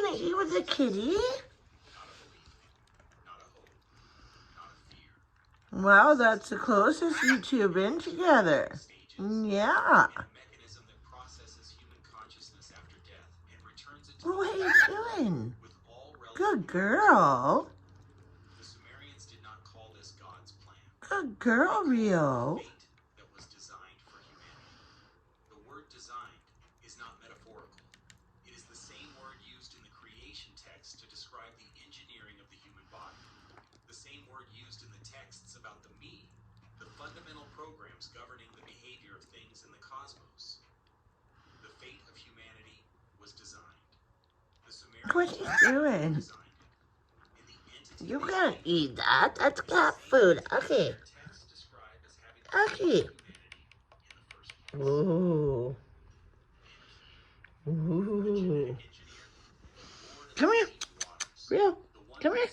gonna eat with the kitty? Wow, that's the closest you two have been together. Yeah. Well, what are you doing? Good girl. Good girl, Rio. The word designed is not metaphorical. It is the same word used in the creation text to describe the engineering of the human body. The same word used in the texts about the me, the fundamental programs governing the behavior of things in the cosmos. The fate of humanity was designed. The What Sumerians are you doing? designed it. And the entity You can't eat that. That's cat food. Okay. texts describe as having Okay. humanity in the first place. Ooh. Ooh. Come here. Rio. Come here.